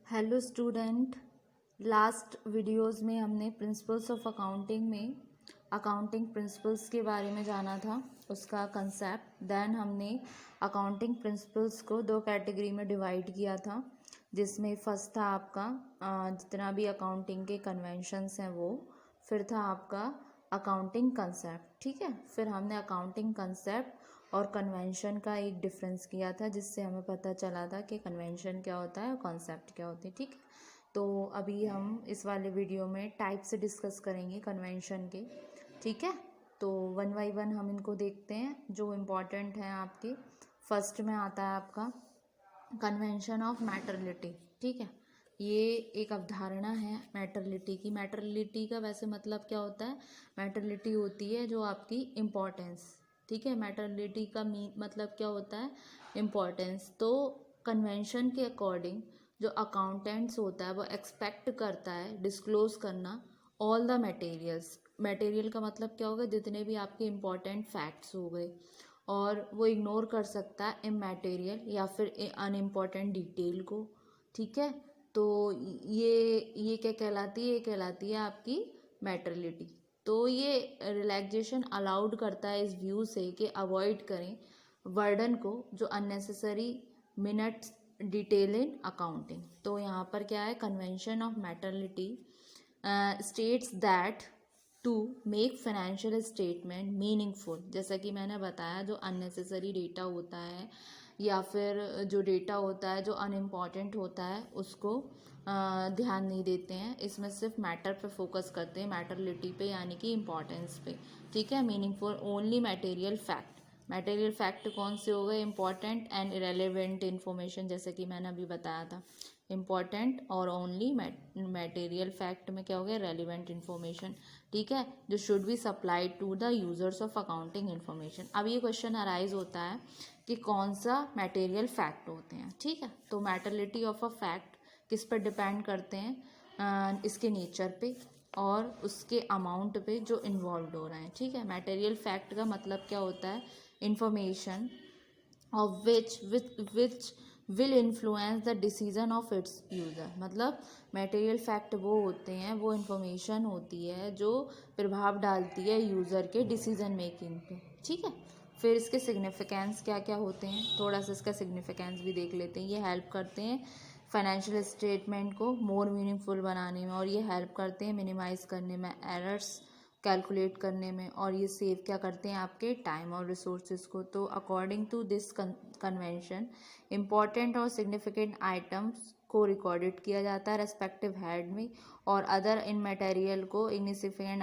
Hello student, last videos में हमने principles of accounting में अकाउंटिंग प्रिंसिपल्स के बारे में जाना था, उसका कंसेप्ट। देन हमने अकाउंटिंग प्रिंसिपल्स को दो कैटेगरी में डिवाइड किया था, जिसमें फर्स्ट था आपका जितना भी अकाउंटिंग के कन्वेंशंस हैं वो, फिर था आपका अकाउंटिंग कंसेप्ट। ठीक है, फिर हमने अकाउंटिंग कंसेप्ट और कन्वेंशन का एक डिफरेंस किया था, जिससे हमें पता चला था कि कन्वेंशन क्या होता है और कॉन्सेप्ट क्या होते हैं। ठीक है, तो अभी हम इस वाले वीडियो में टाइप से डिस्कस करेंगे कन्वेंशन के। ठीक है, तो वन बाई वन हम इनको देखते हैं जो इम्पोर्टेंट हैं आपके। फर्स्ट में आता है आपका कन्वेंशन ऑफ मैटरलिटी। ठीक है, ये एक अवधारणा है मैटरलिटी की। मैटरलिटी का वैसे मतलब क्या होता है? मैटरलिटी होती है जो आपकी इम्पोर्टेंस। ठीक है, मैटरलिटी का मतलब क्या होता है? इम्पोर्टेंस। तो कन्वेंशन के अकॉर्डिंग जो अकाउंटेंट्स होता है वो एक्सपेक्ट करता है डिस्क्लोज करना ऑल द मटेरियल्स। मटेरियल का मतलब क्या होगा? जितने भी आपके इम्पोर्टेंट फैक्ट्स हो गए, और वो इग्नोर कर सकता है इमैटेरियल या फिर अनइम्पॉर्टेंट डिटेल को। ठीक है, तो ये क्या कहलाती है? ये कहलाती है आपकी मैटरलिटी। तो ये रिलैक्सेशन अलाउड करता है इस व्यू से कि अवॉइड करें वर्डन को, जो unnecessary minutes detail in accounting. तो यहाँ पर क्या है? Convention of materiality states that to make financial statement meaningful. जैसा कि मैंने बताया, जो अननेसेसरी डेटा होता है या फिर जो डेटा होता है जो अनइम्पॉर्टेंट होता है उसको ध्यान नहीं देते हैं। इसमें सिर्फ मैटर पे फोकस करते हैं, मैटरलिटी पे, यानी कि इम्पॉर्टेंस पे। ठीक है, meaningful only material fact. Material fact कौन से हो गए? इंपॉर्टेंट एंड इरेलीवेंट इन्फॉर्मेशन, जैसे कि मैंने अभी बताया था। इम्पॉर्टेंट और ओनली मटेरियल फैक्ट में क्या हो गया? Relevant information. ठीक है, जो should be supplied to the users of accounting information. अब ये क्वेश्चन अराइज होता है कि कौन सा मटेरियल फैक्ट होते हैं। ठीक है, तो मैटरलिटी ऑफ अ फैक्ट किस पर डिपेंड करते हैं? इसके नेचर पे और उसके अमाउंट पे जो इन्वॉल्व हो रहे हैं। ठीक है, मटेरियल फैक्ट का मतलब क्या होता है? Information of which will influence the decision of its user. मतलब मटेरियल फैक्ट वो होते हैं, वो इन्फॉर्मेशन होती है जो प्रभाव डालती है यूज़र के डिसीजन मेकिंग पे। ठीक है, फिर इसके सिग्निफिकेंस क्या क्या होते हैं, थोड़ा सा इसका सिग्निफिकेंस भी देख लेते हैं। ये हेल्प करते हैं फाइनेंशियल स्टेटमेंट को मोर मीनिंगफुल बनाने में, और ये हेल्प करते हैं मिनिमाइज़ करने में एरर्स कैलकुलेट करने में, और ये सेव क्या करते हैं? आपके टाइम और रिसोर्सेज को। तो according to this convention important और सिग्निफिकेंट आइटम्स को रिकॉर्डेड किया जाता है रेस्पेक्टिव हेड में, और अदर इन मटेरियल को इग्निफिकेंट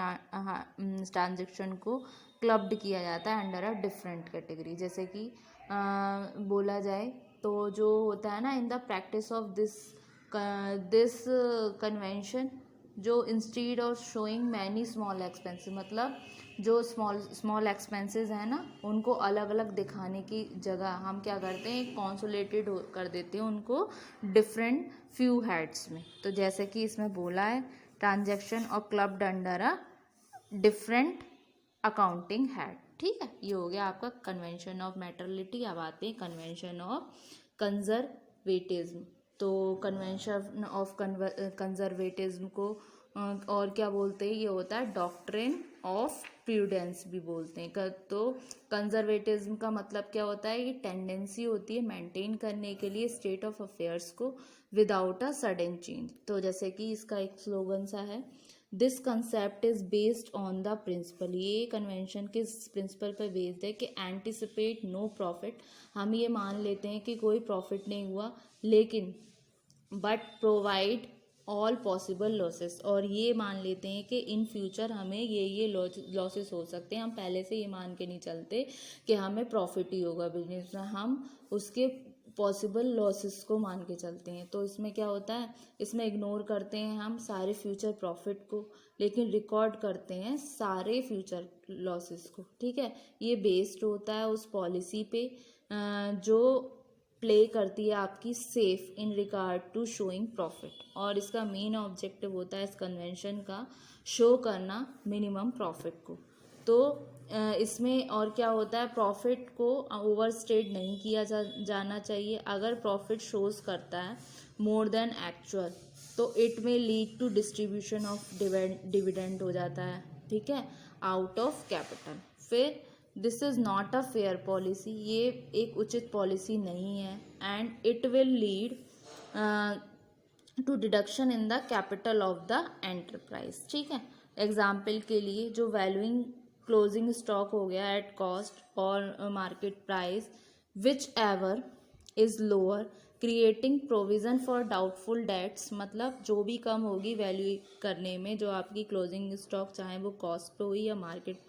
ट्रांजेक्शन को क्लब्ड किया जाता है अंडर अ डिफरेंट कैटेगरी। जैसे कि बोला जाए तो जो होता है ना, in the practice of this convention, जो instead of showing many small expenses, मतलब जो स्मॉल एक्सपेंसेस हैं ना, उनको अलग अलग दिखाने की जगह हम क्या करते हैं? कॉन्सोलेटेड कर देते हैं उनको डिफरेंट फ्यू हेड्स में। तो जैसे कि इसमें बोला है ट्रांजैक्शन और clubbed under a different accounting head. ठीक है, ये हो गया आपका कन्वेंशन ऑफ मैटरलिटी। अब आते हैं कन्वेंशन ऑफ कंजर्वेटिज्म। तो कन्वेंशन ऑफ कंजर्वेटिज्म को और क्या बोलते हैं? ये होता है डॉक्ट्रिन ऑफ प्रूडेंस भी बोलते हैं। तो कंजर्वेटिज्म का मतलब क्या होता है? ये टेंडेंसी होती है मेंटेन करने के लिए स्टेट ऑफ अफेयर्स को विदाउट अ सडन चेंज। तो जैसे कि इसका एक स्लोगन सा है, this concept is based on the principle. ये कन्वेंशन किस प्रिंसिपल पर बेस्ड है? कि एंटिसिपेट नो प्रॉफिट। हम ये मान लेते हैं कि कोई प्रॉफिट नहीं हुआ, लेकिन but provide all possible losses. और ये मान लेते हैं कि इन फ्यूचर हमें ये लॉसेस हो सकते हैं। हम पहले से ये मान के नहीं चलते कि हमें प्रॉफिट ही होगा बिजनेस में, हम उसके पॉसिबल लॉसेस को मान के चलते हैं। तो इसमें क्या होता है? इसमें इग्नोर करते हैं हम सारे फ्यूचर प्रॉफिट को, लेकिन रिकॉर्ड करते हैं सारे फ्यूचर लॉसेस को। ठीक है, ये बेस्ड होता है उस पॉलिसी पे जो प्ले करती है आपकी safe in regard to showing profit, और इसका मेन ऑब्जेक्टिव होता है इस कन्वेंशन का शो करना मिनिमम प्रॉफिट को। तो इसमें और क्या होता है? प्रॉफिट को ओवर स्टेट नहीं किया जाना चाहिए। अगर प्रॉफिट शोज करता है मोर देन एक्चुअल, तो इट में lead to distribution of dividend हो जाता है, ठीक है, आउट ऑफ कैपिटल। फिर this is not a fair policy, ये एक उचित पॉलिसी नहीं है, and it will lead to deduction in the capital of the enterprise, ठीक है। एग्जाम्पल के लिए जो वैल्यूइंग क्लोजिंग स्टॉक हो गया एट कॉस्ट और market price which ever is lower, creating provision for doubtful debts, मतलब जो भी कम होगी वैल्यू करने में, जो आपकी क्लोजिंग स्टॉक चाहे वो कॉस्ट पे हुई या मार्केट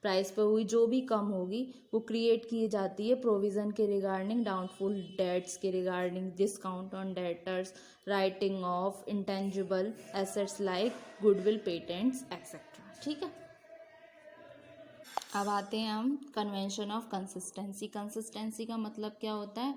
प्राइस पे हुई, जो भी कम होगी वो क्रिएट की जाती है प्रोविज़न के रिगार्डिंग डाउटफुल डेट्स के regarding, discount on debtors, writing of intangible assets like goodwill, patents etcetera, ठीक है। अब आते हैं हम कन्वेंशन ऑफ कंसिस्टेंसी। कंसिस्टेंसी का मतलब क्या होता है,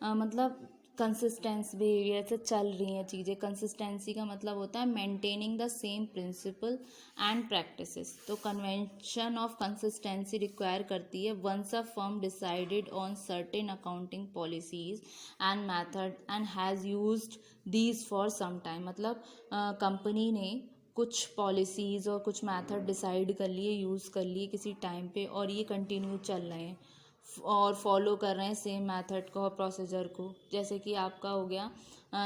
मतलब कंसिस्टेंस बिहेवियर से चल रही हैं चीज़ें। कंसिस्टेंसी का मतलब होता है maintaining the same principle and practices. तो कन्वेंशन ऑफ कंसिस्टेंसी रिक्वायर करती है once a firm decided on certain accounting policies and method and has used these for some time, मतलब कंपनी ने कुछ पॉलिसीज़ और कुछ मेथड डिसाइड कर लिए, यूज़ कर लिए किसी टाइम पे, और ये कंटिन्यू चल रहे हैं और फॉलो कर रहे हैं सेम मेथड को और प्रोसीजर को। जैसे कि आपका हो गया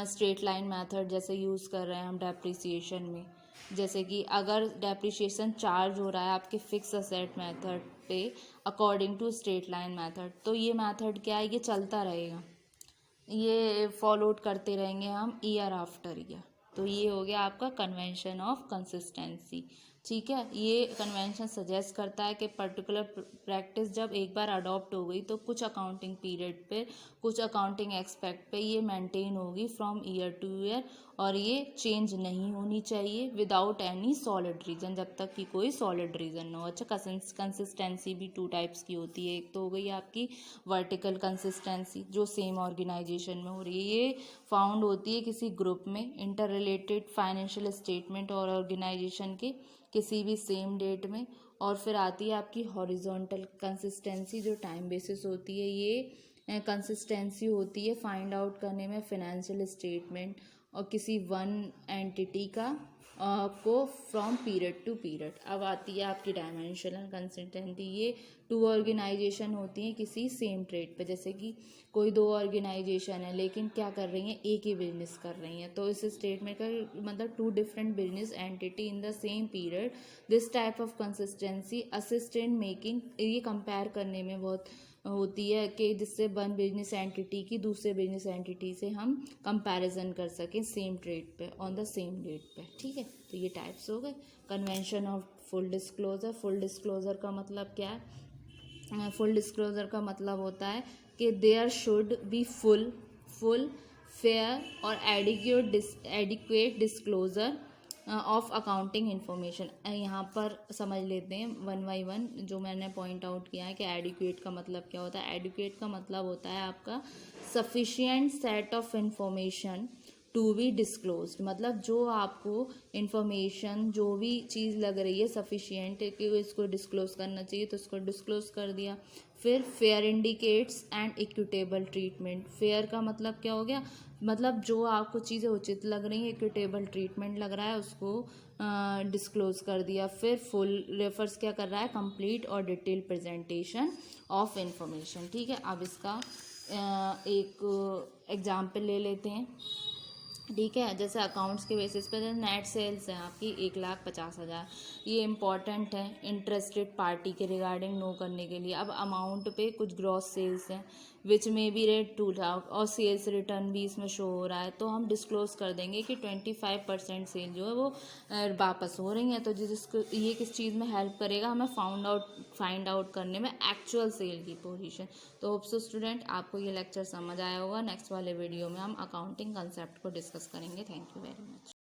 स्ट्रेट लाइन मेथड, जैसे यूज़ कर रहे हैं हम डेप्रिसिएशन में। जैसे कि अगर डेप्रिसिएशन चार्ज हो रहा है आपके फिक्स असेट मेथड पे according to straight line method, तो ये मेथड क्या है, ये चलता रहेगा, ये फॉलोड करते रहेंगे हम ईयर आफ्टर ईयर। तो ये हो गया आपका कन्वेंशन ऑफ कंसिस्टेंसी, ठीक है। ये कन्वेंशन सजेस्ट करता है कि पर्टिकुलर प्रैक्टिस जब एक बार अडॉप्ट हो गई तो कुछ अकाउंटिंग पीरियड पे, कुछ अकाउंटिंग एक्सपेक्ट पे ये मेंटेन होगी फ्रॉम ईयर टू ईयर, और ये चेंज नहीं होनी चाहिए विदाउट एनी सॉलिड रीज़न, जब तक कि कोई सॉलिड रीज़न ना हो। अच्छा, कंसिस्टेंसी भी टू टाइप्स की होती है। एक तो हो गई आपकी वर्टिकल कंसिस्टेंसी जो सेम ऑर्गेनाइजेशन में हो रही है, ये फाउंड होती है किसी ग्रुप में इंटर रिलेटेड फाइनेंशियल स्टेटमेंट और ऑर्गेनाइजेशन के किसी भी सेम डेट में। और फिर आती है आपकी हॉरिजॉन्टल कंसिस्टेंसी जो टाइम बेसिस होती है। ये कंसिस्टेंसी होती है फाइंड आउट करने में फाइनेंशियल स्टेटमेंट और किसी वन एंटिटी का को फ्रॉम पीरियड टू पीरियड। अब आती है आपकी डायमेंशनल कंसिस्टेंसी, ये टू ऑर्गेनाइजेशन होती हैं किसी सेम ट्रेड पे। जैसे कि कोई दो ऑर्गेनाइजेशन है लेकिन क्या कर रही हैं, एक ही बिजनेस कर रही हैं, तो इस स्टेटमेंट का मतलब two different business entity in the same period. This type of consistency assist in making, ये कंपेयर करने में बहुत होती है कि जिससे वन बिजनेस एंटिटी की दूसरे बिजनेस एंटिटी से हम कंपैरिजन कर सकें सेम ट्रेड पे ऑन द सेम डेट पे, ठीक है। तो ये टाइप्स हो गए। Convention of full disclosure. Full disclosure का मतलब क्या है, फुल डिस्क्लोजर का मतलब होता है कि there should be full fair और adequate disclosure of accounting information. यहाँ पर समझ लेते हैं वन बाई वन जो मैंने पॉइंट आउट किया है कि एडिक्वेट का मतलब क्या होता है। एडिक्वेट का मतलब होता है आपका sufficient set of information to be disclosed, मतलब जो आपको इन्फॉर्मेशन जो भी चीज़ लग रही है सफिशिएंट है कि इसको डिस्क्लोज करना चाहिए तो उसको डिस्क्लोज कर दिया। फिर fair indicates and equitable treatment. Fair का मतलब क्या हो गया, मतलब जो आपको चीज़ें उचित लग रही हैं, इक्विटेबल ट्रीटमेंट लग रहा है, उसको डिस्क्लोज कर दिया। फिर फुल रेफर्स क्या कर रहा है, कंप्लीट और डिटेल प्रेजेंटेशन ऑफ इंफॉर्मेशन, ठीक है। अब इसका एक एग्जाम्पल ले लेते हैं, ठीक है। जैसे अकाउंट्स के बेसिस पे नेट सेल्स हैं आपकी 1,50,000, ये इंपॉर्टेंट है इंटरेस्टेड पार्टी के रिगार्डिंग नो करने के लिए। अब अमाउंट पे कुछ ग्रॉस सेल्स हैं विच में भी रेट 2 लाख और सेल्स रिटर्न भी इसमें शो हो रहा है, तो हम डिस्क्लोज कर देंगे कि 25% सेल जो है वो वापस हो रही हैं। तो जिसको ये किस चीज़ में हेल्प करेगा, हमें फाइंड आउट करने में एक्चुअल सेल की पोजीशन। तो होप सो स्टूडेंट आपको ये लेक्चर समझ आया होगा। नेक्स्ट वाले वीडियो में हम अकाउंटिंग कंसेप्ट को डिस्कस करेंगे। Thank you very much.